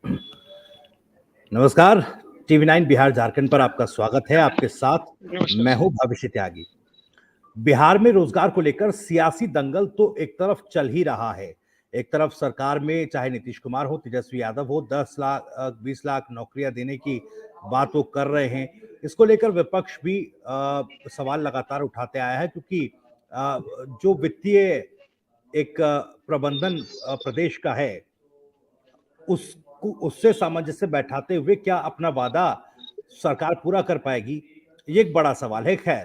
नमस्कार। टीवी 9 बिहार झारखंड पर आपका स्वागत है। आपके साथ नमस्कार मैं सर। हूं भविष्य त्यागी। बिहार में रोजगार को लेकर सियासी दंगल तो एक तरफ चल ही रहा है। एक तरफ सरकार में चाहे नीतीश कुमार हो, तेजस्वी यादव हो, 10 लाख 20 लाख नौकरियां देने की बात वो कर रहे हैं। इसको लेकर विपक्ष भी सवाल लगातार उठाते आया है, क्योंकि जो वित्तीय एक प्रबंधन प्रदेश का है, उसको उससे सामंजस्य बैठाते हुए क्या अपना वादा सरकार पूरा कर पाएगी, ये एक बड़ा सवाल है। खैर,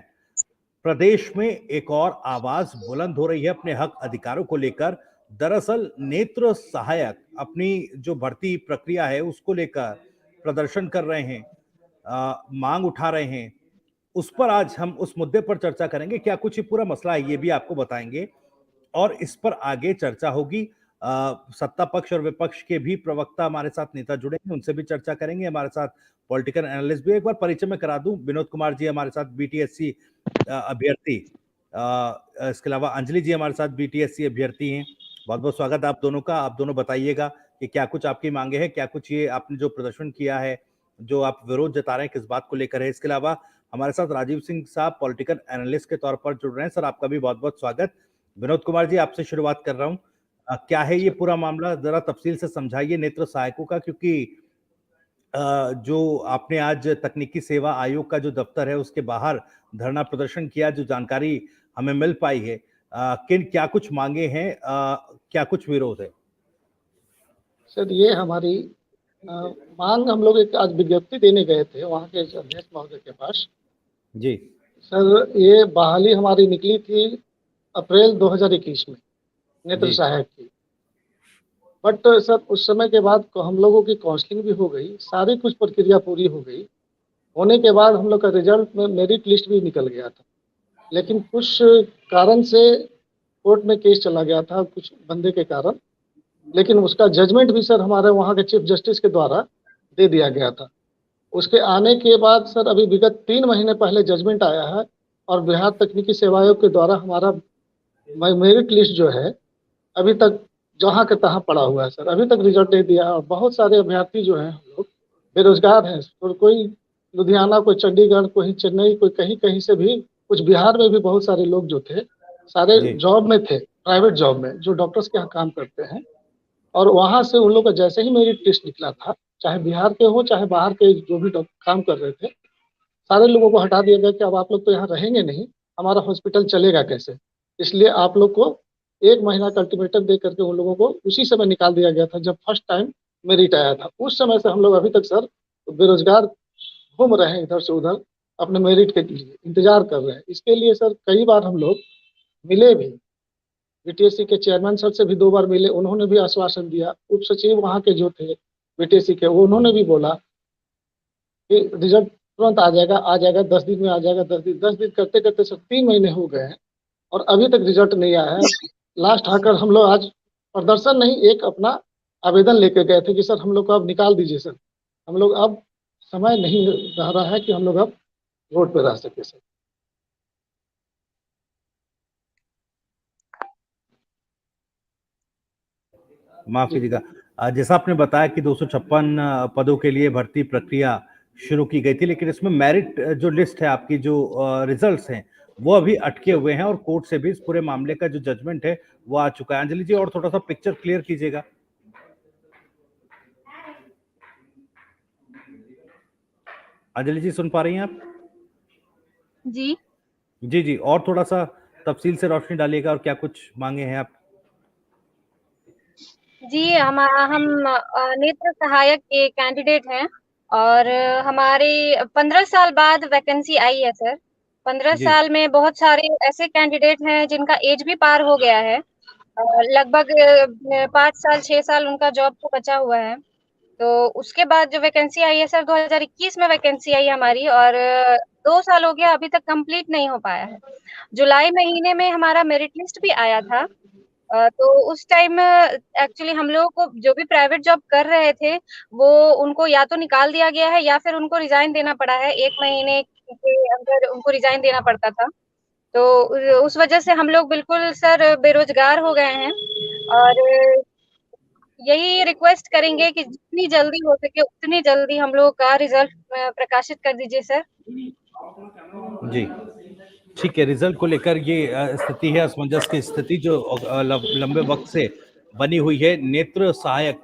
प्रदेश में एक और आवाज बुलंद हो रही है अपने हक अधिकारों को लेकर। दरअसल नेत्र सहायक अपनी जो भर्ती प्रक्रिया है उसको लेकर प्रदर्शन कर रहे हैं, मांग उठा रहे हैं। उस पर आज हम उस मुद्दे पर चर्चा करेंगे, क्या कुछ ये पूरा मसला है ये भी आपको बताएंगे, और इस पर आगे चर्चा होगी। सत्ता पक्ष और विपक्ष के भी प्रवक्ता हमारे साथ, नेता जुड़े हैं, उनसे भी चर्चा करेंगे। हमारे साथ पॉलिटिकल एनालिस्ट भी, एक बार परिचय में करा दूं, विनोद कुमार जी हमारे साथ बीटीएससी अभ्यर्थी, इसके अलावा अंजलि जी हमारे साथ बीटीएससी अभ्यर्थी हैं। बहुत बहुत स्वागत आप दोनों का। आप दोनों बताइएगा कि क्या कुछ आपकी मांगे हैं, क्या कुछ ये आपने जो प्रदर्शन किया है, जो आप विरोध जता रहे हैं, किस बात को लेकर है। इसके अलावा हमारे साथ राजीव सिंह साहब पॉलिटिकल एनालिस्ट के तौर पर जुड़ रहे हैं। सर, आपका भी बहुत बहुत स्वागत। विनोद कुमार जी, आपसे शुरुआत कर रहा हूँ। क्या है ये सर पूरा मामला, जरा तफसील से समझाइए नेत्र सहायकों का, क्योंकि जो आपने आज तकनीकी सेवा आयोग का जो दफ्तर है उसके बाहर धरना प्रदर्शन किया, जो जानकारी हमें मिल पाई है, किन क्या कुछ मांगे हैं, क्या कुछ विरोध है। सर, ये हमारी अ, मांग, हम लोग एक आज विज्ञप्ति देने गए थे वहाँ के अध्यक्ष महोदय के पास। जी सर, ये बहाली हमारी निकली थी अप्रैल 2021 में, नेत्र जी सहायक की। बट सर, उस समय के बाद हम लोगों की काउंसलिंग भी हो गई, सारी कुछ प्रक्रिया पूरी हो गई। होने के बाद हम लोग का रिजल्ट में मेरिट लिस्ट भी निकल गया था। लेकिन कुछ कारण से कोर्ट में केस चला गया था, कुछ बंदे के कारण। लेकिन उसका जजमेंट भी सर हमारे वहाँ के चीफ जस्टिस के द्वारा दे दिया गया था। उसके आने के बाद सर अभी विगत 3 महीने पहले जजमेंट आया है, और बिहार तकनीकी सेवा आयोग के द्वारा हमारा मेरिट लिस्ट जो है अभी तक जहाँ के तहाँ पड़ा हुआ है सर। अभी तक रिजल्ट नहीं दिया है, और बहुत सारे अभ्यर्थी जो हैं, हम लोग बेरोजगार हैं। और कोई लुधियाना, कोई चंडीगढ़, कोई चेन्नई, कोई कहीं कहीं से भी, कुछ बिहार में भी बहुत सारे लोग जो थे, सारे जी जॉब में थे, प्राइवेट जॉब में, जो डॉक्टर्स के यहाँ काम करते हैं। और वहाँ से उन लोग का जैसे ही मेरिट लिस्ट निकला था, चाहे बिहार के हो चाहे बाहर के जो भी काम कर रहे थे, सारे लोगों को हटा दिया गया कि अब आप लोग तो यहाँ रहेंगे नहीं, हमारा हॉस्पिटल चलेगा कैसे। इसलिए आप लोग को 1 महीना का अल्टीमेटम दे करके उन लोगों को उसी समय निकाल दिया गया था, जब फर्स्ट टाइम मेरिट आया था। उस समय से हम लोग अभी तक सर बेरोजगार घूम रहे हैं, इधर से उधर अपने मेरिट के लिए इंतजार कर रहे हैं। इसके लिए सर कई बार हम लोग मिले भी, बीटीएससी के चेयरमैन सर से भी 2 बार मिले, उन्होंने भी आश्वासन दिया। उप सचिव वहाँ के जो थे बीटीएससी के, उन्होंने भी बोला कि रिजल्ट तुरंत आ जाएगा, आ जाएगा, 10 दिन में आ जाएगा। 10 दिन करते करते सर 3 महीने हो गए हैं, और अभी तक रिजल्ट नहीं आया है। लास्ट आकर हम लोग आज प्रदर्शन नहीं, एक अपना आवेदन लेके गए थे कि सर हम लोग को अब निकाल दीजिए सर, हम लोग अब समय नहीं रह रहा है कि हम लोग अब रोड पे रह सके सर। माफ जी कीजिएगा। जैसा आपने बताया कि 256 पदों के लिए भर्ती प्रक्रिया शुरू की गई थी, लेकिन इसमें मेरिट जो लिस्ट है आपकी, जो रिजल्ट्स हैं, वो अभी अटके हुए हैं, और कोर्ट से भी इस पूरे मामले का जो जजमेंट है वो आ चुका है। अंजलि जी, और थोड़ा सा पिक्चर क्लियर कीजिएगा। अंजलि जी, सुन पा रही हैं आप? जी जी जी, और थोड़ा सा तफसील से रोशनी डालिएगा, और क्या कुछ मांगे हैं आप? जी हम नेत्र सहायक के कैंडिडेट हैं, और हमारे 15 साल बाद वैकेंसी आई है सर। 15 जी साल में बहुत सारे ऐसे कैंडिडेट हैं जिनका एज भी पार हो गया है, लगभग 5 साल 6 साल उनका जॉब को बचा हुआ है। तो उसके बाद जो वैकेंसी आई है सर, 2021 में वैकेंसी आई हमारी, और 2 साल हो गया, अभी तक कंप्लीट नहीं हो पाया है। जुलाई महीने में हमारा मेरिट लिस्ट भी आया था। तो उस टाइम एक्चुअली हम लोगों को जो भी प्राइवेट जॉब कर रहे थे, वो उनको या तो निकाल दिया गया है या फिर उनको रिज़ाइन देना पड़ा है। 1 महीने के अंदर उनको रिज़ाइन देना पड़ता था। तो उस वजह से हम लोग बिल्कुल सर बेरोज़गार हो गए हैं, और यही रिक्वेस्ट करेंगे कि जितनी जल्दी हो सके उतनी जल्दी हम लोग का रिजल्ट प्रकाशित कर दीजिए सर। जी, ठीक है। रिजल्ट को लेकर ये स्थिति है, असमंजस की स्थिति जो लंबे वक्त से बनी हुई है। नेत्र सहायक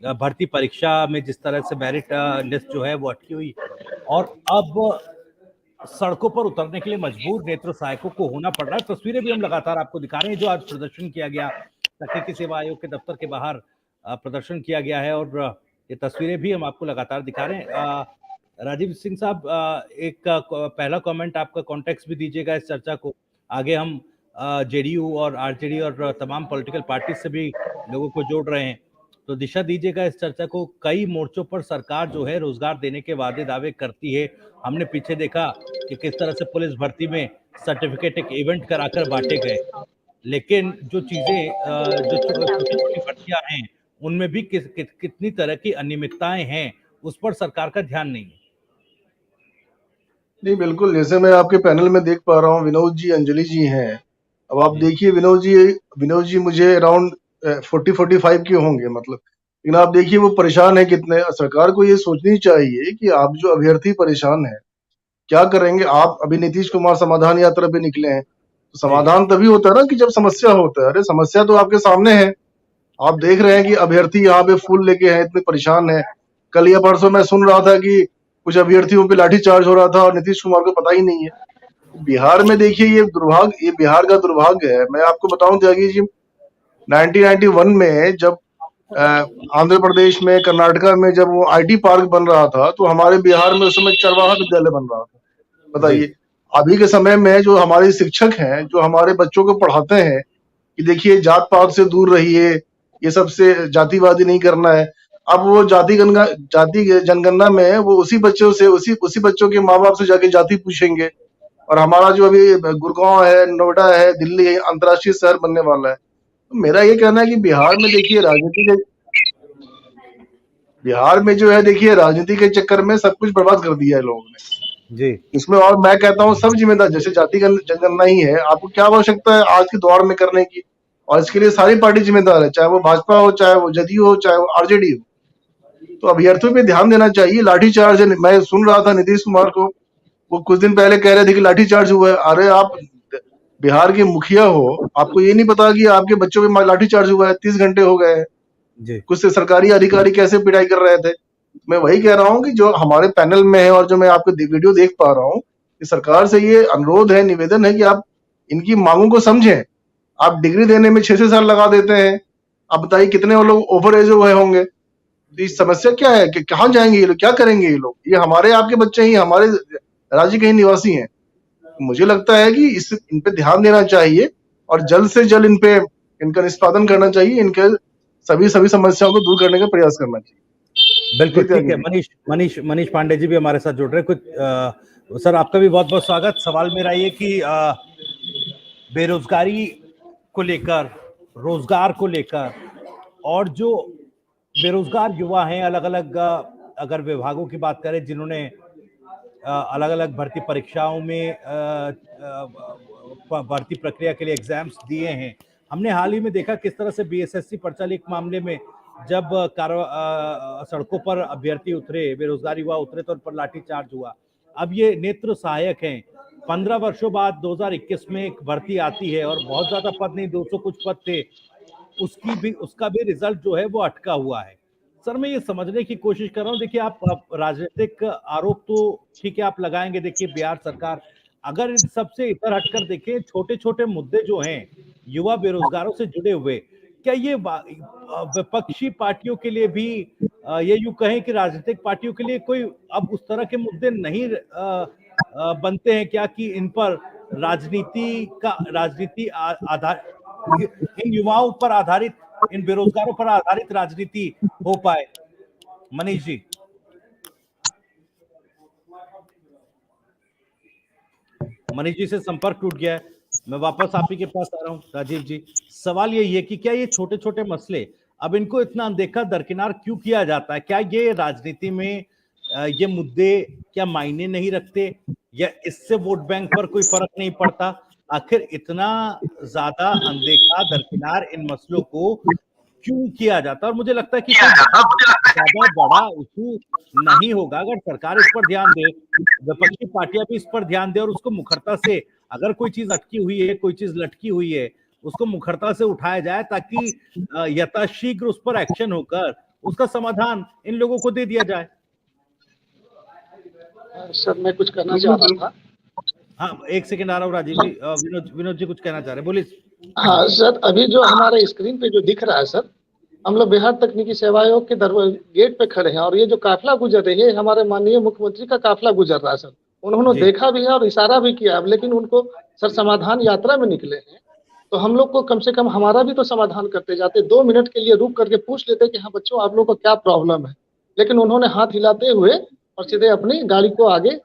भर्ती परीक्षा में जिस तरह से मेरिट लिस्ट जो है वो अटकी हुई, और अब सड़कों पर उतरने के लिए मजबूर नेत्र सहायकों को होना पड़ रहा है। तस्वीरें भी हम लगातार आपको दिखा रहे हैं, जो आज प्रदर्शन किया गया तकनीकी सेवा आयोग के दफ्तर के बाहर प्रदर्शन किया गया है, और ये तस्वीरें भी हम आपको लगातार दिखा रहे हैं। राजीव सिंह साहब, एक पहला कमेंट आपका, कॉन्टेक्स्ट भी दीजिएगा इस चर्चा को। आगे हम जेडीयू और आरजेडी और तमाम पॉलिटिकल पार्टी से भी लोगों को जोड़ रहे हैं, तो दिशा दीजिएगा इस चर्चा को। कई मोर्चों पर सरकार जो है रोजगार देने के वादे दावे करती है। हमने पीछे देखा कि किस तरह से पुलिस भर्ती में सर्टिफिकेट एक इवेंट कराकर बांटे गए, लेकिन जो चीजें जो छोटी छोटी भर्तियां हैं उनमें भी कितनी तरह की अनियमितताएं हैं, उस पर सरकार का ध्यान नहीं है। नहीं, बिल्कुल, जैसे मैं आपके पैनल में देख पा रहा हूँ, विनोद जी, अंजलि जी हैं। अब आप देखिए, विनोद जी मुझे अराउंड 40-45 के होंगे, मतलब, लेकिन आप देखिए वो परेशान है कितने। सरकार को ये सोचनी चाहिए कि आप जो अभ्यर्थी परेशान है, क्या करेंगे आप? अभी नीतीश कुमार समाधान यात्रा पे निकले हैं, तो समाधान तभी होता है ना कि जब समस्या होता है। अरे समस्या तो आपके सामने है, आप देख रहे हैं कि अभ्यर्थी यहाँ पे फूल लेके हैं, इतने परेशान है। कल या परसों मैं सुन रहा था कि कुछ अभ्यर्थियों पे लाठीचार्ज हो रहा था और नीतीश कुमार को पता ही नहीं है। बिहार में देखिए, ये बिहार का दुर्भाग्य है। मैं आपको बताऊं त्यागी जी, 1991 में जब आंध्र प्रदेश में, कर्नाटका में जब वो आईटी पार्क बन रहा था, तो हमारे बिहार में उस समय चरवाहा विद्यालय बन रहा था। बताइए, अभी के समय में जो हमारे शिक्षक हैं, जो हमारे बच्चों को पढ़ाते हैं कि देखिए जात पात से दूर रहिए, ये सबसे जातिवादी नहीं करना है, अब वो जाति जनगणना में वो उसी बच्चों के माँ बाप से जाके जाति पूछेंगे। और हमारा जो अभी गुड़गांव है, नोएडा है, दिल्ली है, अंतर्राष्ट्रीय शहर बनने वाला है। तो मेरा ये कहना है कि बिहार में देखिए राजनीति के चक्कर में सब कुछ बर्बाद कर दिया है लोगों ने जी। इसमें और मैं कहता हूँ सब जिम्मेदार, जैसे जाति जनगणना ही है, आपको क्या आवश्यकता है आज के दौर में करने की, और इसके लिए सारी पार्टी जिम्मेदार है, चाहे वो भाजपा हो, चाहे वो जदयू हो, चाहे वो आरजेडी हो। तो अभ्यर्थियों पे ध्यान देना चाहिए। लाठीचार्ज, मैं सुन रहा था नीतीश कुमार को, वो कुछ दिन पहले कह रहे थे कि लाठीचार्ज हुआ है। अरे आप बिहार के मुखिया हो, आपको ये नहीं पता कि आपके बच्चों पे लाठीचार्ज हुआ है? 30 घंटे हो गए हैं, कुछ सरकारी अधिकारी कैसे पिटाई कर रहे थे। मैं वही कह रहा हूँ कि जो हमारे पैनल में है और जो मैं आपको वीडियो देख पा रहा हूँ, कि सरकार से ये अनुरोध है, निवेदन है कि आप इनकी मांगों को समझें। आप डिग्री देने में 6-6 साल लगा देते हैं, आप बताइए कितने वो लोग ओवर एज हुए होंगे। तो ये समस्या क्या है कि कहाँ जाएंगे ये लोग, क्या करेंगे ये लोग? ये हमारे आपके बच्चे ही हमारे राज्य के ही निवासी हैं। मुझे लगता है कि इन पे ध्यान देना चाहिए और जल्द से जल्द इनका निष्पादन करना चाहिए, इनके सभी समस्याओं को दूर करने का प्रयास करना चाहिए। बिल्कुल ठीक है। मनीष पांडे जी भी हमारे साथ जुड़ रहे हैं। कुछ सर, आपका भी बहुत बहुत स्वागत। सवाल मेरा ये कि बेरोजगारी को लेकर, रोजगार को लेकर, और जो बेरोजगार युवा हैं, अलग अलग अगर विभागों की बात करें, जिन्होंने अलग अलग भर्ती परीक्षाओं में भर्ती प्रक्रिया के लिए एग्जाम्स दिए हैं। हमने हाल ही में देखा किस तरह से बीएसएससी पर्चा लीक मामले में जब सड़कों पर अभ्यर्थी उतरे, बेरोजगार युवा उतरे, तो उन पर लाठीचार्ज हुआ। अब ये नेत्र सहायक हैं, 15 वर्षों बाद 2021 में एक भर्ती आती है, और बहुत ज्यादा पद नहीं, 200 कुछ पद थे, उसका भी रिजल्ट जो है वो अटका हुआ है। सर, मैं ये समझने की कोशिश कर रहा हूँ, देखिए आप राजनीतिक आरोप तो ठीक है आप लगाएंगे। देखिए बिहार सरकार, अगर इन सबसे इतर हटकर देखें, छोटे छोटे मुद्दे जो हैं युवा बेरोजगारों से जुड़े हुए, क्या ये विपक्षी पार्टियों के लिए भी, ये यूं कहें कि राजनीतिक पार्टियों के लिए कोई अब उस तरह के मुद्दे नहीं बनते हैं क्या कि इन पर राजनीति आधार, इन युवाओं पर आधारित, इन बेरोजगारों पर आधारित राजनीति हो पाए? मनीष जी। मनीष जी से संपर्क टूट गया है, मैं वापस आप ही के पास आ रहा हूं। राजीव जी, सवाल यही है कि क्या ये छोटे छोटे मसले, अब इनको इतना अनदेखा दरकिनार क्यों किया जाता है? क्या ये राजनीति में ये मुद्दे क्या मायने नहीं रखते, या इससे वोट बैंक पर कोई फर्क नहीं पड़ता? आखिर इतना ज्यादा अनदेखा दरकिनार इन मसलों को क्यों किया जाता है। और मुझे लगता है कि ज्यादा बड़ा इशू नहीं होगा अगर सरकार इस पर ध्यान दे, विपक्षी पार्टियां भी इस पर ध्यान दे और उसको मुखरता से, अगर कोई चीज अटकी हुई है, कोई चीज लटकी हुई है, उसको मुखरता से उठाया जाए ताकि यथाशीघ्र उस पर एक्शन होकर उसका समाधान इन लोगों को दे दिया जाए। सर मैं कुछ कहना चाह रहा था। हाँ, एक सेकंड आ रहा हूँ राजीव जी। विनोद जी कुछ कहना चाह रहे हैं, बोलिए। हाँ सर, अभी जो हमारे स्क्रीन पे जो दिख रहा है सर, हम लोग बिहार तकनीकी सेवा आयोग के गेट पे खड़े हैं और ये जो काफिला गुजर रही है, हमारे माननीय मुख्यमंत्री का काफिला गुजर रहा है सर। उन्होंने देखा भी है और इशारा भी किया, लेकिन उनको सर समाधान यात्रा में निकले हैं, तो हम लोग को कम से कम हमारा भी तो समाधान करते जाते, 2 मिनट के लिए रुक करके पूछ लेते कि हाँ बच्चों आप लोग को क्या प्रॉब्लम है। लेकिन उन्होंने हाथ हिलाते हुए और सीधे अपनी गाड़ी को आगे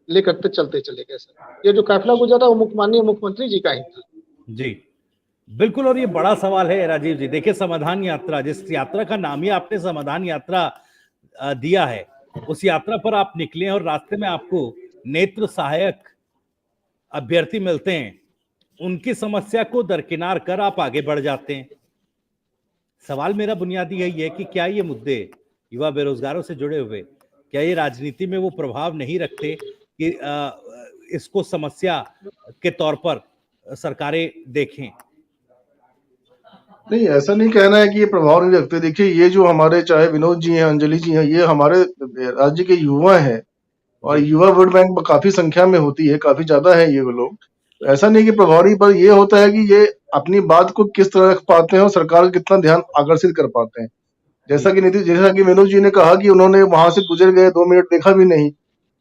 लेकर चलते चले गए सर। ये जो काफिला गुजरा वो माननीय मुख्यमंत्री जी का ही था। जी बिल्कुल, और ये बड़ा सवाल है राजीव जी। देखिए, समाधान यात्रा, जिस यात्रा का नाम ही आपने समाधान यात्रा दिया है, उस यात्रा पर आप निकले और रास्ते में आपको नेत्र सहायक अभ्यर्थी मिलते हैं, उनकी समस्या को दरकिनार कर आप आगे बढ़ जाते हैं। सवाल मेरा बुनियादी यही है कि क्या ये मुद्दे युवा बेरोजगारों से जुड़े हुए, क्या ये राजनीति में वो प्रभाव नहीं रखते कि इसको समस्या के तौर पर सरकारें देखें? नहीं, ऐसा नहीं कहना है कि ये प्रभाव नहीं रखते। देखिए, ये जो हमारे चाहे विनोद जी हैं, अंजलि जी हैं, ये हमारे राज्य के युवा हैं और युवा वोट बैंक काफी संख्या में होती है, काफी ज्यादा है ये लोग। ऐसा नहीं कि प्रभाव नहीं, पर ये होता है कि ये अपनी बात को किस तरह रख पाते हैं और सरकार का कितना ध्यान आकर्षित कर पाते हैं। जैसा कि विनोद जी ने कहा कि उन्होंने वहां से गुजर गए, 2 मिनट देखा भी नहीं।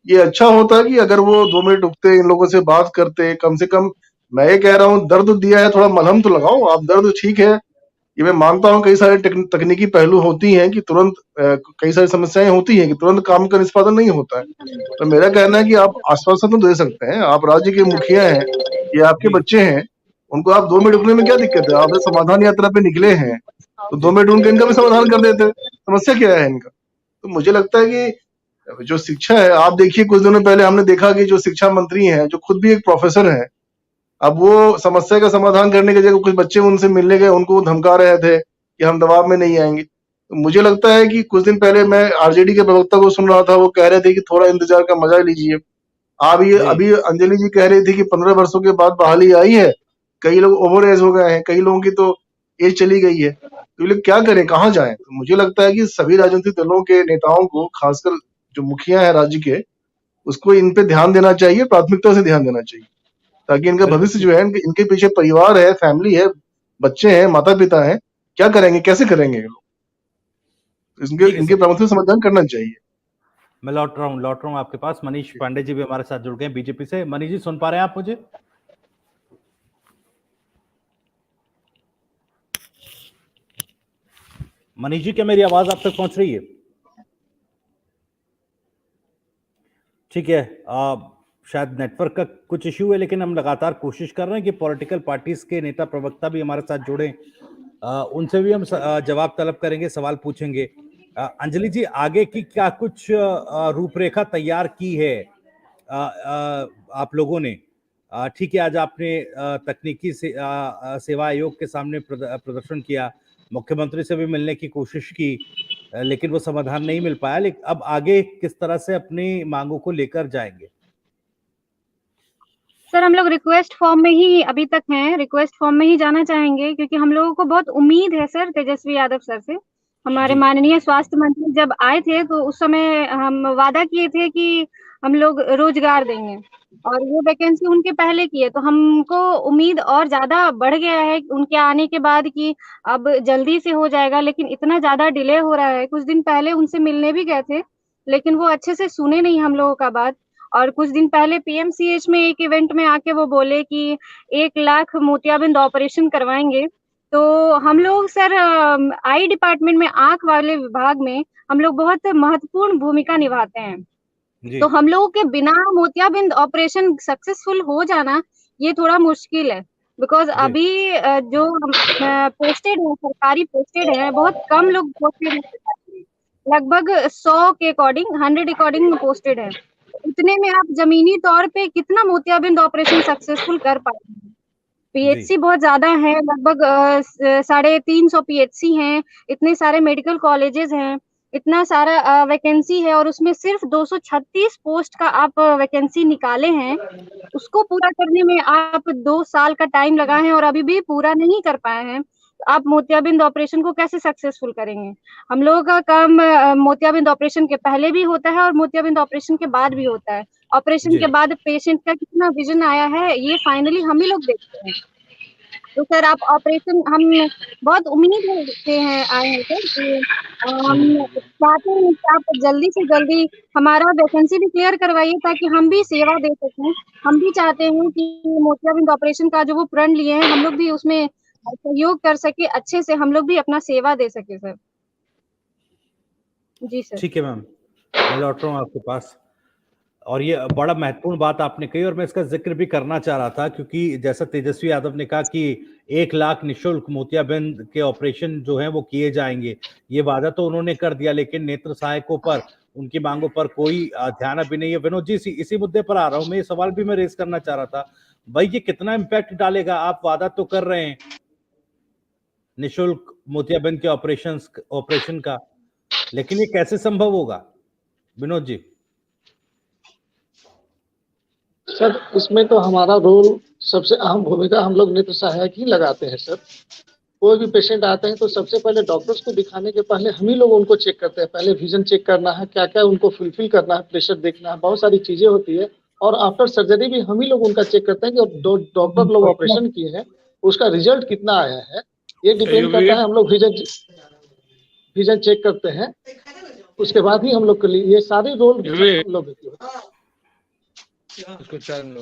ये अच्छा होता है कि अगर वो 2 मिनट रुकते, इन लोगों से बात करते, कम से कम। मैं ये कह रहा हूँ, दर्द दिया है, थोड़ा मलहम तो लगाओ आप। दर्द ठीक है, ये मैं मानता हूँ, कई सारे तकनीकी पहलू होती हैं कि तुरंत कई सारी समस्याएं होती हैं कि तुरंत काम का निष्पादन नहीं होता है। तो मेरा कहना है कि आप आश्वासन तो दे सकते हैं, आप राज्य के मुखिया हैं, ये आपके बच्चे हैं, उनको आप 2 मिनट रुकने में क्या दिक्कत है? आप समाधान यात्रा पे निकले हैं तो 2 मिनट उनका इनका भी समाधान कर देते। समस्या क्या है इनका? तो मुझे लगता है कि जो शिक्षा है, आप देखिए कुछ दिनों पहले हमने देखा कि जो शिक्षा मंत्री हैं, जो खुद भी एक प्रोफेसर है, अब वो समस्या का समाधान करने की जगह कुछ बच्चे उनसे मिलने गए, उनको धमका रहे थे कि हम दबाव में नहीं आएंगे। तो मुझे लगता है कि कुछ दिन पहले मैं आरजेडी के प्रवक्ता को सुन रहा था, वो कह रहे थे कि थोड़ा इंतजार का मजा लीजिए। आप ये अभी अंजलि जी कह रही थी कि 15 वर्षों के बाद बहाली आई है, कई लोग ओवर एज हो गए हैं, कई लोगों की तो एज चली गई है, तो ये लोग क्या करें, कहाँ जाएं? तो मुझे लगता है कि सभी राजनीतिक दलों के नेताओं को, खासकर जो मुखिया है राज्य के, उसको इन पे ध्यान देना चाहिए, प्राथमिकता से ध्यान देना चाहिए, ताकि इनका भविष्य जो है, इनके पीछे परिवार है, फैमिली है, बच्चे हैं, माता पिता हैं, क्या करेंगे, कैसे करेंगे लोग? इनके प्राथमिकता समाधान करना चाहिए। मैं लौट रहा हूँ आपके पास। मनीष पांडे जी भी हमारे साथ जुड़ गए बीजेपी से। मनीष जी, सुन पा रहे हैं आप मुझे? मनीष जी, क्या मेरी आवाज आप तक पहुंच रही है? ठीक है, शायद नेटवर्क का कुछ इश्यू है, लेकिन हम लगातार कोशिश कर रहे हैं कि पॉलिटिकल पार्टीज के नेता प्रवक्ता भी हमारे साथ जुड़े, उनसे भी हम जवाब तलब करेंगे, सवाल पूछेंगे। अंजलि जी, आगे की क्या कुछ रूपरेखा तैयार की है आप लोगों ने? ठीक है, आज आपने तकनीकी सेवा आयोग के सामने प्रदर्शन किया, मुख्यमंत्री से भी मिलने की कोशिश की, लेकिन वो समाधान नहीं मिल पाया। लेकिन अब आगे किस तरह से अपनी मांगों को लेकर जाएंगे? सर, हम लोग रिक्वेस्ट फॉर्म में ही अभी तक हैं, रिक्वेस्ट फॉर्म में ही जाना चाहेंगे, क्योंकि हम लोगों को बहुत उम्मीद है सर तेजस्वी यादव सर से। हमारे माननीय स्वास्थ्य मंत्री जब आए थे तो उस समय हम वादा किए थे कि हम लोग रोजगार देंगे, और वो वैकेंसी उनके पहले की है, तो हमको उम्मीद और ज्यादा बढ़ गया है उनके आने के बाद कि अब जल्दी से हो जाएगा, लेकिन इतना ज्यादा डिले हो रहा है। कुछ दिन पहले उनसे मिलने भी गए थे, लेकिन वो अच्छे से सुने नहीं हम लोगों का बात। और कुछ दिन पहले पीएमसीएच में एक इवेंट में आके वो बोले कि 1 लाख मोतियाबिंद ऑपरेशन करवाएंगे। तो हम लोग सर आई डिपार्टमेंट में, आंख वाले विभाग में हम लोग बहुत महत्वपूर्ण भूमिका निभाते हैं। तो हम लोगों के बिना मोतियाबिंद ऑपरेशन सक्सेसफुल हो जाना ये थोड़ा मुश्किल है, बिकॉज अभी जो पोस्टेड है, सरकारी पोस्टेड है, बहुत कम लोग पोस्टेड है, लगभग 100 के अकॉर्डिंग, 100 अकॉर्डिंग पोस्टेड है। इतने में आप जमीनी तौर पे कितना मोतियाबिंद ऑपरेशन सक्सेसफुल कर पाएंगे? पीएचसी बहुत ज्यादा है, लगभग 350 पीएचसी हैं, इतने सारे मेडिकल कॉलेजेस हैं, इतना सारा वैकेंसी है और उसमें सिर्फ 236 पोस्ट का आप वैकेंसी निकाले हैं। उसको पूरा करने में आप 2 साल का टाइम लगा है और अभी भी पूरा नहीं कर पाए हैं। तो आप मोतियाबिंद ऑपरेशन को कैसे सक्सेसफुल करेंगे? हम लोगों का काम मोतियाबिंद ऑपरेशन के पहले भी होता है और मोतियाबिंद ऑपरेशन के बाद भी होता है। ऑपरेशन जी के बाद पेशेंट का कितना विजन आया है, ये फाइनली हम ही लोग देखते हैं। तो सर आप ऑपरेशन, हम बहुत उम्मीद रखते हैं आए हैं सर कि हम चाहते हैं कि आप जल्दी से जल्दी हमारा वैकेंसी भी क्लियर करवाइए ताकि हम भी सेवा दे सकें। हम भी चाहते हैं कि मोतियाबिंद ऑपरेशन का जो वो प्रण लिए हैं, हम लोग भी उसमें सहयोग कर सके, अच्छे से हम लोग भी अपना सेवा दे सके सर। जी सर। ठीक है मैम, मैं लौट रहा हूँ आपके पास। और ये बड़ा महत्वपूर्ण बात आपने कही और मैं इसका जिक्र भी करना चाह रहा था, क्योंकि जैसा तेजस्वी यादव ने कहा कि 1 लाख निशुल्क मोतियाबिंद के ऑपरेशन जो हैं वो किए जाएंगे, ये वादा तो उन्होंने कर दिया, लेकिन नेत्र सहायकों पर, उनकी मांगों पर कोई ध्यान अभी नहीं है। विनोद जी, इसी मुद्दे पर आ रहा हूँ मैं, ये सवाल भी मैं रेस करना चाह रहा था भाई, ये कितना इम्पैक्ट डालेगा? आप वादा तो कर रहे हैं निशुल्क मोतियाबिंद के ऑपरेशन का, लेकिन ये कैसे संभव होगा विनोद जी? सर इसमें तो हमारा रोल, सबसे अहम भूमिका हम लोग नेत्र सहायक ही लगाते हैं सर। कोई भी पेशेंट आते हैं तो सबसे पहले डॉक्टर्स को दिखाने के पहले हम ही लोग उनको चेक करते हैं। पहले विजन चेक करना है, क्या क्या उनको फुलफिल करना है, प्रेशर देखना है, बहुत सारी चीजें होती है। और आफ्टर सर्जरी भी हम ही लोग उनका चेक करते हैं कि डॉक्टर लोग ऑपरेशन किए हैं उसका रिजल्ट कितना आया है, ये डिपेंड करता है। हम लोग विजन चेक करते हैं, उसके बाद ही हम लोग के लिए ये सारे रोल हम लोग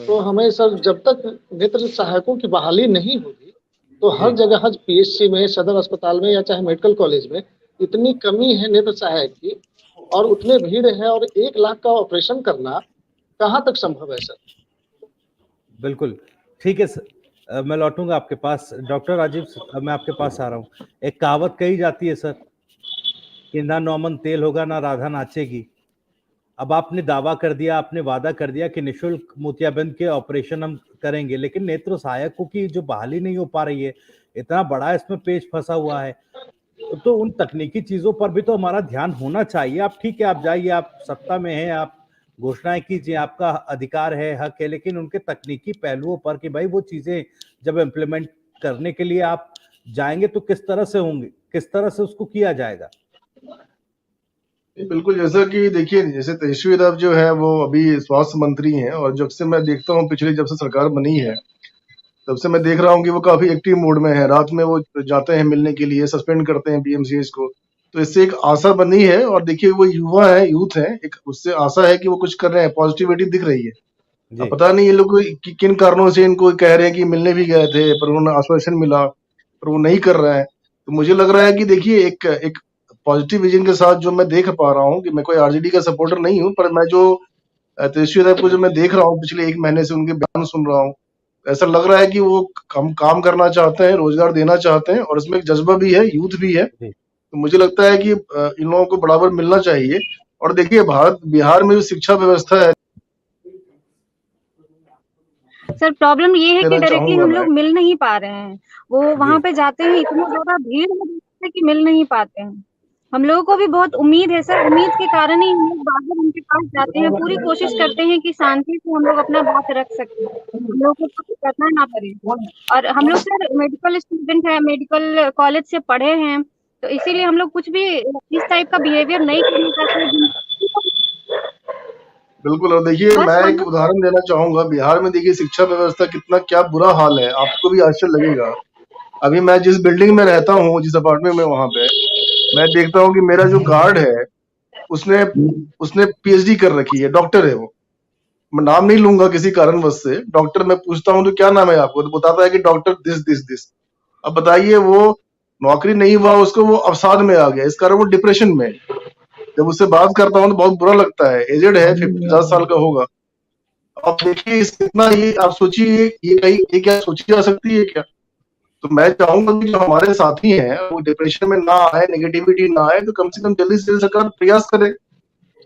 तो हमें सर जब तक नेत्र सहायकों की बहाली नहीं होगी तो हर जगह, हर पीएचसी में, सदर अस्पताल में या चाहे मेडिकल कॉलेज में इतनी कमी है नेत्र सहायक की और उतने भीड़ है, और 1 लाख का ऑपरेशन करना कहाँ तक संभव है सर? बिल्कुल ठीक है सर, मैं लौटूंगा आपके पास। डॉक्टर राजीव, मैं आपके पास आ रहा हूँ। एक कहावत कही जाती है सर कि ना नौमन तेल होगा ना राधा नाचेगी। अब आपने दावा कर दिया, आपने वादा कर दिया कि निशुल्क मोतियाबिंद के ऑपरेशन हम करेंगे, लेकिन नेत्र सहायकों की जो बहाली नहीं हो पा रही है, इतना बड़ा इसमें पेच फंसा हुआ है, तो उन तकनीकी चीजों पर भी तो हमारा ध्यान होना चाहिए। आप ठीक है, आप जाइए, आप सत्ता में हैं, आप घोषणाएं कीजिए, आपका अधिकार है, हक है, लेकिन उनके तकनीकी पहलुओं पर कि भाई वो चीजें जब इम्प्लीमेंट करने के लिए आप जाएंगे तो किस तरह से होंगे, किस तरह से उसको किया जाएगा? बिल्कुल, जैसा कि देखिए, जैसे तेजस्वी यादव जो है वो अभी स्वास्थ्य मंत्री हैं, और जब से मैं देखता हूँ पिछले, जब से सरकार बनी है तब से मैं देख रहा हूँ कि वो काफी एक्टिव मोड में है। रात में वो जाते हैं मिलने के लिए, सस्पेंड करते हैं पीएमसीएच को, तो इससे एक आशा बनी है। और देखिए वो युवा है, यूथ है, एक उससे आशा है कि वो कुछ कर रहे हैं, पॉजिटिविटी दिख रही है। अब पता नहीं ये लोग किन कारणों से इनको कह रहे हैं कि मिलने भी गए थे पर उन्होंने आश्वासन मिला, पर वो नहीं कर रहा है। तो मुझे लग रहा है कि देखिए एक पॉजिटिव विजन के साथ जो मैं देख पा रहा हूँ, कि मैं कोई आरजेडी का सपोर्टर नहीं हूँ, पर मैं जो तेजस्वी यादव को जो मैं देख रहा हूँ पिछले 1 महीने से, उनके बयान सुन रहा हूँ, ऐसा लग रहा है कि वो काम करना चाहते हैं, रोजगार देना चाहते हैं, और इसमें एक जज्बा भी है, यूथ भी है। तो मुझे लगता है कि इन लोगों को बराबर मिलना चाहिए। और देखिए बिहार में जो शिक्षा व्यवस्था है सर, प्रॉब्लम ये है कि डायरेक्टली हम लोग मैं। मिल नहीं पा रहे हैं। वो वहां पे जाते हैं, इतना ज्यादा भीड़ है कि मिल नहीं पाते हैं। हम लोगों को भी बहुत उम्मीद है सर, उम्मीद के कारण ही हम लोग बार-बार उनके पास जाते हैं, पूरी कोशिश करते हैं कि शांति से हम लोग अपना बात रख सकें, हम लोग को कुछ करना ना पड़े। और हम लोग सर मेडिकल स्टूडेंट है, मेडिकल कॉलेज से पढ़े हैं, तो इसीलिए हम लोग कुछ भी इस टाइप का बिहेवियर नहीं करना चाहते। बिल्कुल, और देखिए मैं एक उदाहरण देना चाहूंगा। बिहार में देखिए शिक्षा व्यवस्था कितना क्या बुरा हाल है, आपको भी आश्चर्य लगेगा। अभी मैं जिस बिल्डिंग में रहता हूँ, जिस अपार्टमेंट में, वहां पे मैं देखता हूँ कि मेरा जो गार्ड है उसने पीएचडी कर रखी है, डॉक्टर है वो। मैं नाम नहीं लूंगा किसी कारणवश से। डॉक्टर, मैं पूछता हूँ तो क्या नाम है आपको, तो बताता है कि डॉक्टर दिस। अब बताइए, वो नौकरी नहीं हुआ उसको, वो अवसाद में आ गया, इस कारण वो डिप्रेशन में। जब उससे बात करता हूँ तो बहुत बुरा लगता है। एजेड है, 50 साल का होगा। अब देखिए कितना, ये आप सोचिए, ये क्या सोची जा सकती है क्या? तो मैं चाहूंगा कि जो हमारे साथी हैं वो डिप्रेशन में ना आए, नेगेटिविटी ना आए, तो कम से कम जल्दी से सरकार प्रयास करे।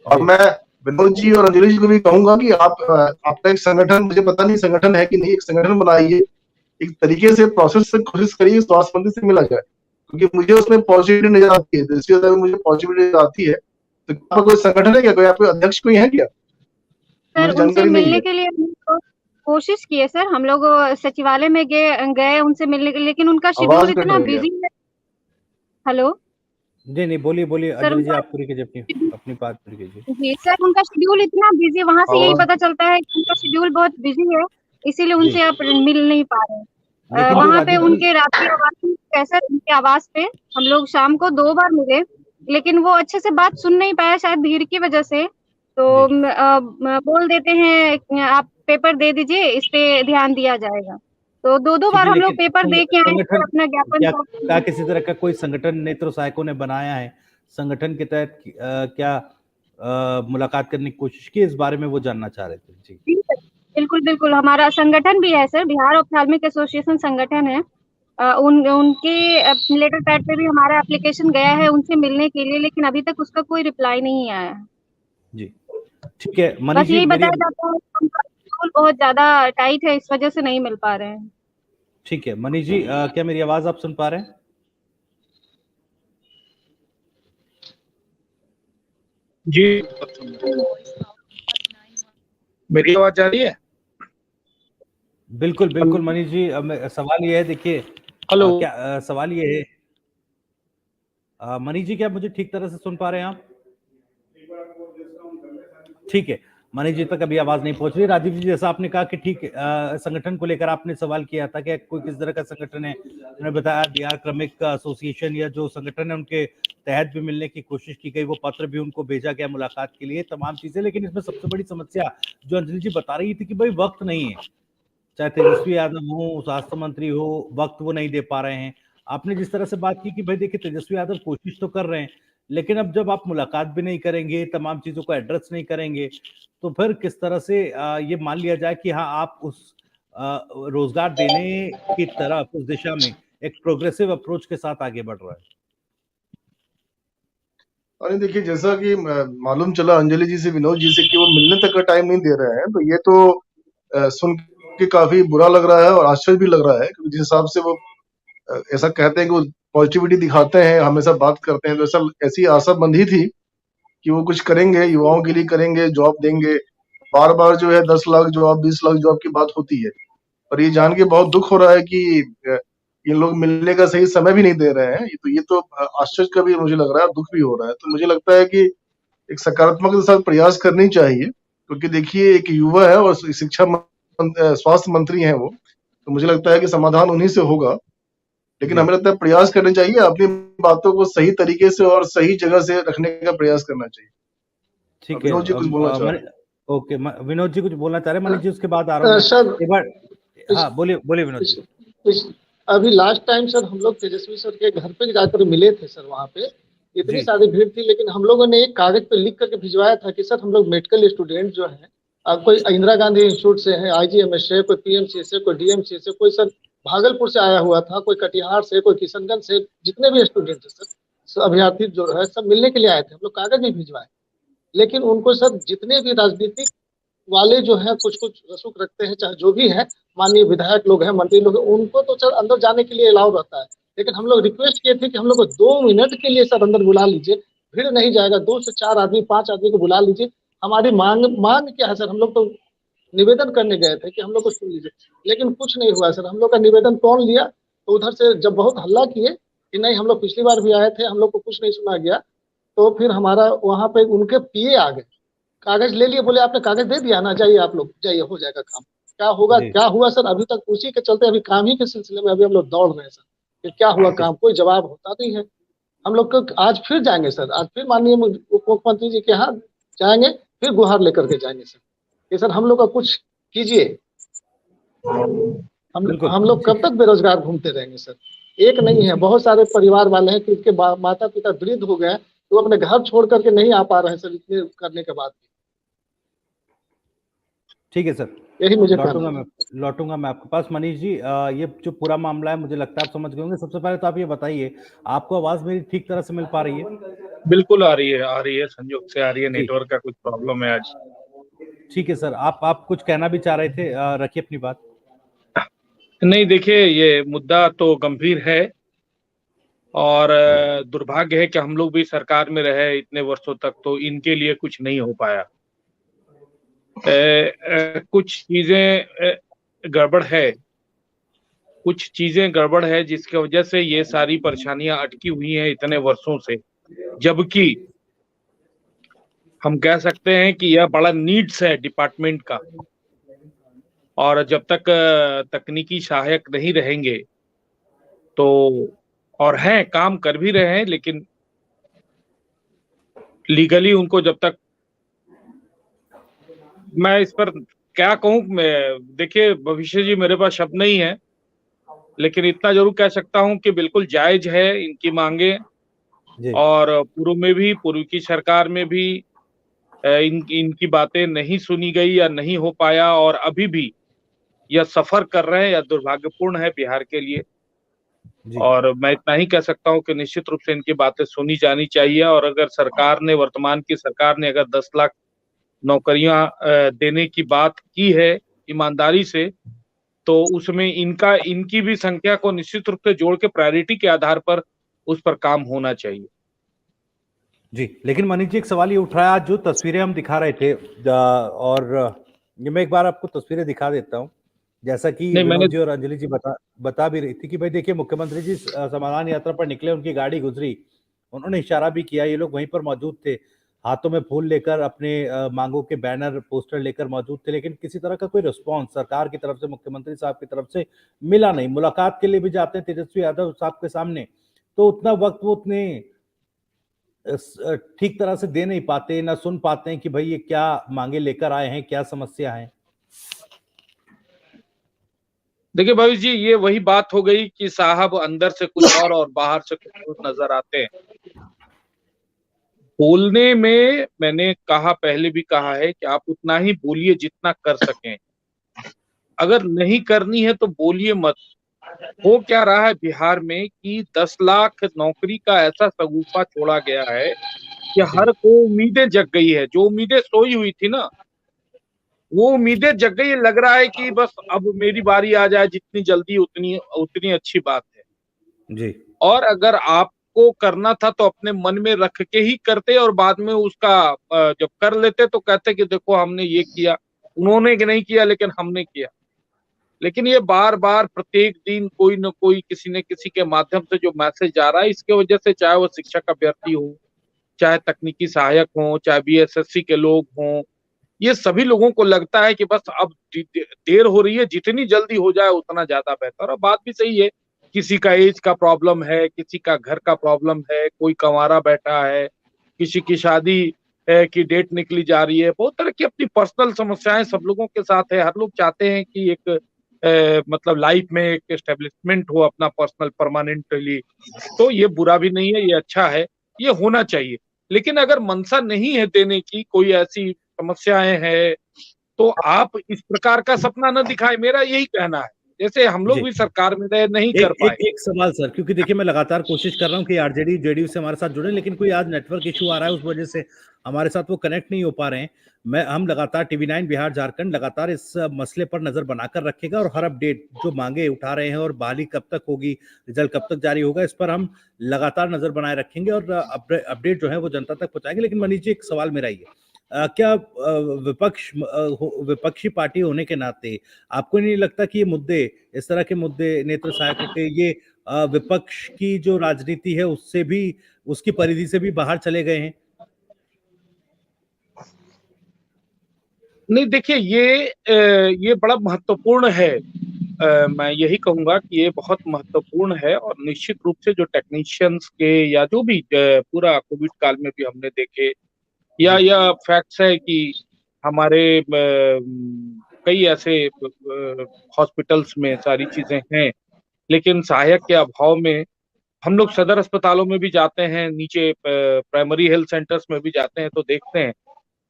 और मैं विनोद जी और अंजलि जी को भी कहूंगा कि आपका एक संगठन, मुझे पता नहीं संगठन है कि नहीं, एक संगठन बनाइए एक तरीके से प्रोसेस से कोशिश करिए स्वास्थ्य मंत्री से मिला जाए, क्योंकि मुझे उसमें पॉजिटिविटी नजर आती है। तेजस्वी यादव में मुझे पॉजिटिविटी नजर आती है। तो आपका कोई संगठन है क्या, कोई आपके अध्यक्ष कोई है क्या? सर मुझे उनसे जानकारी नहीं मिलने है। के लिए हम लोग कोशिश किए सर, हम लोग सचिवालय में गए उनसे मिलने के लिए, लेकिन उनका शेड्यूल आवाज कट इतना रही है। बिजी है। हेलो जी नहीं, बोलिए बोलिए सर, अंजलि जी, उनका आप पूरी कीजिए, अपनी अपनी बात पूरी कीजिए। जी सर, उनका शेड्यूल इतना बिजी, वहां से यही आवाज पता चलता है कि उनका शेड्यूल बहुत बिजी है, इसीलिए जी, उनसे आप मिल नहीं पा रहे हैं। लेकिन जो वहां पे राजीव जी, उनके रात्रि आवास में कैसे, उनके आवास पे हम लोग शाम को 2 बार मिले, लेकिन वो अच्छे से बात सुन नहीं पाया, शायद भीड़ की वजह से। तो जी बोल देते हैं आप पेपर दे दीजिए, इस पे ध्यान दिया जाएगा। तो 2-2 ठीक बार है, हम लोग लेकिन पेपर दे के आए संगठन फिर अपना ज्ञापन क्या सौंप क्या दिए। किसी तरह का कोई संगठन नेत्र सहायकों ने बनाया है? संगठन के तहत क्या मुलाकात करने की कोशिश की? इस बारे में वो जानना चाह रहे थे। जी जी सर, बिल्कुल, बिल्कुल, हमारा संगठन भी है सर, बिहार ऑप्थेल्मिक एसोसिएशन संगठन है। उनके लेटर पैड पे भी हमारा एप्लीकेशन गया है उनसे मिलने के लिए, लेकिन अभी तक उसका कोई रिप्लाई नहीं आया है। जी, ठीक है मनीष बस जी, यही मेरी बताया जाता है कि उनका शेड्यूल बहुत ज़्यादा टाइट है, इस वजह से नहीं मिल पा रहे हैं। ठीक है मनीष जी, क्या मेरी आवाज आप सुन पा रहे हैं? जी, मेरी आवाज जा रही है? बिल्कुल बिल्कुल मनीष जी, सवाल ये है, देखिए हेलो। क्या सवाल ये है, मनीष जी क्या मुझे ठीक तरह से सुन पा रहे हैं आप? ठीक है, मनीष जी तक अभी आवाज नहीं पहुंच रही। राजीव जी, जैसा आपने कहा कि ठीक संगठन को लेकर आपने सवाल किया था कि कोई किस तरह का संगठन है, उन्होंने बताया बिहार क्रमिक एसोसिएशन या जो संगठन है उनके तहत भी मिलने की कोशिश की गई, वो पत्र भी उनको भेजा गया मुलाकात के लिए, तमाम चीजें। लेकिन इसमें सबसे बड़ी समस्या जो अंजलि जी बता रही थी कि भाई वक्त नहीं है, चाहे तेजस्वी यादव हो, स्वास्थ्य मंत्री हो, वक्त वो नहीं दे पा रहे हैं। आपने जिस तरह से बात की कि भाई देखिए तेजस्वी यादव कोशिश तो कर रहे हैं, लेकिन अब जब आप मुलाकात भी नहीं करेंगे, तमाम चीजों को एड्रेस नहीं करेंगे, तो फिर किस तरह से ये मान लिया जाए कि हाँ आप उस रोजगार देने की तरफ, उस दिशा में एक प्रोग्रेसिव अप्रोच के साथ आगे बढ़ रहा है? अरे देखिए, जैसा कि मालूम चला अंजलि जी से, विनोद जी से, कि वो मिलने तक का टाइम नहीं दे रहे हैं, तो ये तो सुन के काफी बुरा लग रहा है और आश्चर्य भी लग रहा है, क्योंकि जिस हिसाब से वो ऐसा कहते हैं कि वो पॉजिटिविटी दिखाते हैं, हमेशा बात करते हैं, तो ऐसा ऐसी आशा बंधी थी कि वो कुछ करेंगे, युवाओं के लिए करेंगे, जॉब देंगे। बार बार जो है 10 लाख जॉब, 20 लाख जॉब की बात होती है, और ये जान के बहुत दुख हो रहा है कि ये लोग मिलने का सही समय भी नहीं दे रहे हैं। ये तो आश्चर्य का भी मुझे लग रहा है, दुख भी हो रहा है। तो मुझे लगता है कि एक सकारात्मक के साथ प्रयास करनी चाहिए, क्योंकि देखिए एक युवा है और स्वास्थ्य मंत्री हैं वो, तो मुझे लगता है कि समाधान उन्हीं से होगा। लेकिन हमें लगता है प्रयास करने चाहिए, अपनी बातों को सही तरीके से और सही जगह से रखने का प्रयास करना चाहिए। ठीक है, विनोद जी कुछ बोलना चाह रहे हैं? ओके, विनोद जी कुछ बोलना चाह रहे हैं, मनीष जी उसके बाद आ रहा हूँ मैं सर, एक बार। हाँ बोलिए बोलिए विनोद जी। अभी लास्ट टाइम सर हम लोग तेजस्वी सर के घर पे जाकर मिले थे सर, वहाँ पे इतनी जी सारी भीड़ थी, लेकिन हम लोगों ने एक कागज पे लिख करके भिजवाया था कि सर हम लोग मेडिकल स्टूडेंट जो है, कोई इंदिरा गांधी इंस्टीट्यूट से है, IGMS से, कोई PMC से, कोई DMC से, कोई सर भागलपुर से आया हुआ था, कोई कटिहार से, कोई किशनगंज से, जितने भी स्टूडेंट थे सर, अभ्यर्थी जो है सब मिलने के लिए आए थे। हम लोग कागज भी भिजवाए, लेकिन उनको सर जितने भी राजनीतिक वाले जो है कुछ कुछ रसूख रखते हैं, चाहे जो भी है, माननीय विधायक लोग हैं, मंत्री लोग हैं, उनको तो सर अंदर जाने के लिए अलाउ रहता है। लेकिन हम लोग रिक्वेस्ट किए थे कि हम लोग को 2 मिनट के लिए सर अंदर बुला लीजिए, भीड़ नहीं जाएगा, 2 से 4 आदमी, 5 आदमी को बुला लीजिए। हमारी मांग क्या है सर, हम लोग तो निवेदन करने गए थे कि हम लोग को सुन लीजिए, लेकिन कुछ नहीं हुआ सर। हम लोग का निवेदन कौन लिया? तो उधर से जब बहुत हल्ला किए कि नहीं, हम लोग पिछली बार भी आए थे, हम लोग को कुछ नहीं सुना गया, तो फिर हमारा वहां पे उनके PA आ गए, कागज ले लिए, बोले आपने कागज दे दिया ना, जाइए आप लोग जाइए, हो जाएगा काम। क्या होगा, जी क्या हुआ सर? अभी तक उसी के चलते अभी काम ही के सिलसिले में अभी हम लोग दौड़ रहे हैं सर कि क्या हुआ काम, कोई जवाब होता नहीं है। हम लोग को आज फिर जाएंगे सर, आज फिर माननीय उप मुख्यमंत्री जी के यहाँ जाएंगे, फिर गुहार लेकर के जाएंगे सर कि सर हम लोग का कुछ कीजिए। बिल्कुल हम लोग कब तक बेरोजगार घूमते रहेंगे सर? एक नहीं है, बहुत सारे परिवार वाले हैं कि उनके माता पिता वृद्ध हो गए, तो अपने घर छोड़ करके नहीं आ पा रहे हैं सर, इतने करने के बाद। ठीक है सर, यही मुझे लौटूंगा मैं आपके पास। मनीष जी, ये जो पूरा मामला है मुझे लगता है आप समझ गए होंगे। सबसे पहले तो आप ये बताइए, आपको आवाज मेरी ठीक तरह से मिल पा रही है? बिल्कुल आ रही है, संयोग से आ रही है, नेटवर्क का कुछ प्रॉब्लम है आज। ठीक है सर, आप कुछ कहना भी चाह रहे थे, रखिए अपनी बात। नहीं, देखिए ये मुद्दा तो गंभीर है और दुर्भाग्य है कि हम लोग भी सरकार में रहे इतने वर्षों तक तो इनके लिए कुछ नहीं हो पाया। कुछ चीजें गड़बड़ है, कुछ चीजें गड़बड़ है जिसकी वजह से ये सारी परेशानियां अटकी हुई हैं इतने वर्षों से। जबकि हम कह सकते हैं कि यह बड़ा नीड्स है डिपार्टमेंट का और जब तक तकनीकी सहायक नहीं रहेंगे तो और हैं काम कर भी रहे हैं लेकिन लीगली उनको जब तक मैं इस पर क्या कहूं मैं देखिए भविष्य जी मेरे पास शब्द नहीं है लेकिन इतना जरूर कह सकता हूं कि बिल्कुल जायज है इनकी मांगे जी और पूर्व की सरकार में भी इनकी बातें नहीं सुनी गई या नहीं हो पाया और अभी भी यह सफर कर रहे हैं या दुर्भाग्यपूर्ण है बिहार के लिए। जी और मैं इतना ही कह सकता हूं कि निश्चित रूप से इनकी बातें सुनी जानी चाहिए और अगर सरकार ने वर्तमान की सरकार ने अगर 10 लाख नौकरियां देने की बात की है ईमानदारी से तो उसमें इनकी भी संख्या को निश्चित रूप से जोड़ के प्रायोरिटी के आधार पर उस पर काम होना चाहिए। जी लेकिन मनीष जी एक सवाल ये उठ रहा है, आज जो तस्वीरें हम दिखा रहे थे और ये मैं एक बार आपको तस्वीरें दिखा देता हूँ, जैसा कि नहीं मैंने विनोद जी और अंजलि जी बता भी रही थी कि भाई देखिए मुख्यमंत्री जी समाधान यात्रा पर निकले, उनकी गाड़ी गुजरी, उन्होंने इशारा भी किया, ये लोग वहीं पर मौजूद थे, हाथों में फूल लेकर अपने मांगों के बैनर पोस्टर लेकर मौजूद थे, लेकिन किसी तरह का कोई रिस्पॉन्स सरकार की तरफ से, मुख्यमंत्री साहब की तरफ से मिला नहीं। मुलाकात के लिए भी जाते हैं तेजस्वी यादव साहब के सामने तो उतना वक्त वो उतने ठीक तरह से दे नहीं पाते, ना सुन पाते हैं कि भाई ये क्या मांगे लेकर आए हैं, क्या समस्या है। देखिए भविष्य जी ये वही बात हो गई कि साहब अंदर से कुछ और बाहर से कुछ और नजर आते हैं। बोलने में मैंने कहा पहले भी कहा है कि आप उतना ही बोलिए जितना कर सकें, अगर नहीं करनी है तो बोलिए मत। हो क्या रहा है बिहार में कि 10 लाख नौकरी का ऐसा शगुफा छोड़ा गया है कि जी हर को उम्मीदें जग गई है, जो उम्मीदें सोई हुई थी ना वो उम्मीदें जग गई। लग रहा है कि बस अब मेरी बारी आ जाए, जितनी जल्दी उतनी उतनी अच्छी बात है। जी और अगर आपको करना था तो अपने मन में रख के ही करते और बाद में उसका जब कर लेते तो कहते कि देखो हमने ये किया, उन्होंने नहीं किया लेकिन हमने किया। लेकिन ये बार बार प्रत्येक दिन कोई न कोई किसी न किसी के माध्यम से जो मैसेज जा रहा है इसके वजह से चाहे वो शिक्षक अभ्यर्थी हो, चाहे तकनीकी सहायक हो, चाहे बीएसएससी के लोग हों, ये सभी लोगों को लगता है कि बस अब देर हो रही है, जितनी जल्दी हो जाए उतना ज्यादा बेहतर। और बात भी सही है, किसी का एज का प्रॉब्लम है, किसी का घर का प्रॉब्लम है, कोई कंवारा बैठा है, किसी की शादी की डेट निकली जा रही है, बहुत तरह की अपनी पर्सनल समस्याएं सब लोगों के साथ है। हर लोग चाहते हैं कि एक मतलब लाइफ में एक एस्टेब्लिशमेंट हो अपना पर्सनल परमानेंटली। तो ये बुरा भी नहीं है, ये अच्छा है, ये होना चाहिए। लेकिन अगर मंशा नहीं है देने की, कोई ऐसी समस्याएं हैं तो आप इस प्रकार का सपना न दिखाएं, मेरा यही कहना है। जैसे हम लोग जी भी सरकार में रहे, नहीं कर एक पाए। एक एक सवाल सर, क्योंकि देखिए मैं लगातार कोशिश कर रहा हूं कि आरजेडी जेडीयू से हमारे साथ जुड़े, लेकिन कोई आज नेटवर्क इशू आ रहा है, उस वजह से हमारे साथ वो कनेक्ट नहीं हो पा रहे हैं। हम लगातार टीवी9 बिहार झारखंड लगातार इस मसले पर नजर बनाकर रखेगा और हर अपडेट जो मांगे उठा रहे हैं और बहाली कब तक होगी, रिजल्ट कब तक जारी होगा, इस पर हम लगातार नजर बनाए रखेंगे और अपडेट जो है वो जनता तक पहुंचाएंगे। लेकिन मनीष जी एक सवाल मेरा ये, क्या विपक्षी पार्टी होने के नाते आपको नहीं लगता कि ये मुद्दे, इस तरह के मुद्दे नेत्र सहायकों के, ये विपक्ष की जो राजनीति है उससे भी, उसकी परिधि से भी बाहर चले गए हैं? नहीं देखिए ये बड़ा महत्वपूर्ण है। मैं यही कहूंगा कि ये बहुत महत्वपूर्ण है और निश्चित रूप से जो टेक्नीशियंस के या जो भी पूरा कोविड काल में भी हमने देखे या जी यह फैक्ट्स है कि हमारे कई ऐसे हॉस्पिटल्स में सारी चीजें हैं लेकिन सहायक के अभाव में हम लोग सदर अस्पतालों में भी जाते हैं, नीचे प्राइमरी हेल्थ सेंटर्स में भी जाते हैं तो देखते हैं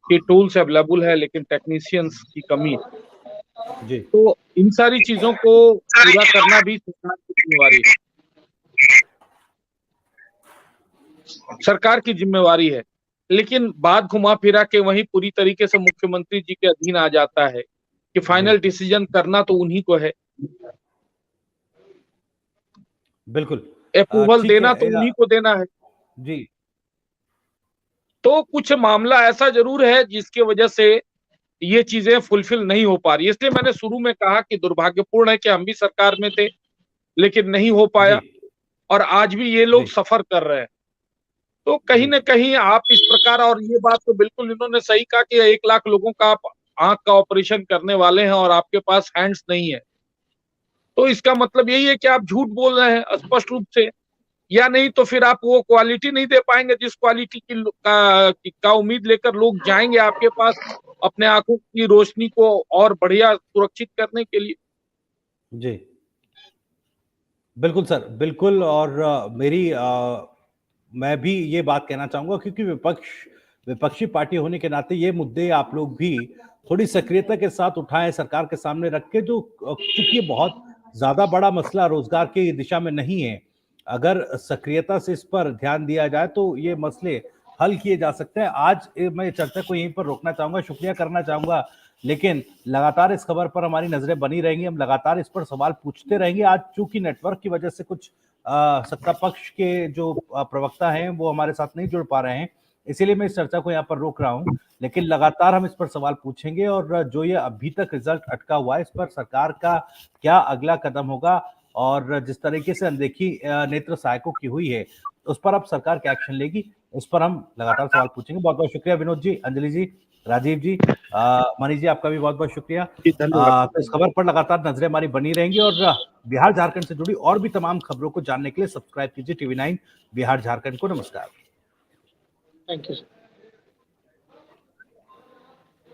कि टूल्स अवेलेबल है लेकिन टेक्नीशियंस की कमी है। जी तो इन सारी चीजों को पूरा करना भी सरकार की जिम्मेवारी है, सरकार की जिम्मेवारी है। लेकिन बात घुमा फिरा के वही पूरी तरीके से मुख्यमंत्री जी के अधीन आ जाता है कि जी फाइनल डिसीजन करना तो उन्हीं को है। बिल्कुल। अप्रूवल ठीक है देना तो उन्हीं को देना है। जी। तो कुछ मामला ऐसा जरूर है जिसकी वजह से ये चीजें फुलफिल नहीं हो पा रही। इसलिए मैंने शुरू में कहा कि दुर्भाग्यपूर्ण है कि हम भी सरकार में थे लेकिन नहीं हो जी। पाया, और आज भी ये लोग जी। सफर कर रहे हैं। तो कहीं जी। न कहीं आप इस प्रकार, और ये बात तो बिल्कुल इन्होंने सही कहा कि 1 लाख लोगों का आप आँख का ऑपरेशन करने वाले हैं और आपके पास हैंड्स नहीं है। तो इसका मतलब यही है कि आप झूठ बोल रहे हैं स्पष्ट रूप से, या नहीं तो फिर आप वो क्वालिटी नहीं दे पाएँगे जिस क्वालिटी का उम्मीद लेकर लोग जाएँगे आपके पास अपने आँखों की रोशनी को और बढ़िया सुरक्षित करने के लिए। जी। बिल्कुल सर, बिल्कुल। और मैं भी ये बात कहना चाहूँगा, क्योंकि विपक्षी पार्टी होने के नाते ये मुद्दे आप लोग भी थोड़ी सक्रियता के साथ उठाएँ, सरकार के सामने रख के, जो चूँकि ये बहुत ज़्यादा बड़ा मसला रोज़गार की दिशा में नहीं है। अगर सक्रियता से इस पर ध्यान दिया जाए तो ये मसले हल किए जा सकते हैं। आज मैं चर्चा को यहीं पर रोकना चाहूँगा, शुक्रिया करना चाहूँगा, लेकिन लगातार इस खबर पर हमारी नजरें बनी रहेंगी, हम लगातार इस पर सवाल पूछते रहेंगे। आज चूंकि नेटवर्क की वजह से कुछ सत्ता पक्ष के जो प्रवक्ता हैं वो हमारे साथ नहीं जुड़ पा रहे हैं, इसीलिए मैं इस चर्चा को यहाँ पर रोक रहा हूँ, लेकिन लगातार हम इस पर सवाल पूछेंगे। और जो ये अभी तक रिजल्ट अटका हुआ है, इस पर सरकार का क्या अगला कदम होगा, और जिस तरीके से अनदेखी नेत्र सहायकों की हुई है, उस पर अब सरकार क्या एक्शन लेगी, इस पर हम लगातार सवाल पूछेंगे। बहुत बहुत शुक्रिया विनोद जी, अंजलि जी, राजीव जी, मनीष जी, आपका भी बहुत बहुत शुक्रिया। जी, धन्यवाद। तो इस खबर पर लगातार नजरें हमारी बनी रहेंगी, और बिहार झारखंड से जुड़ी और भी तमाम खबरों को जानने के लिए सब्सक्राइब कीजिए TV9 बिहार झारखंड को। नमस्कार। Thank you sir.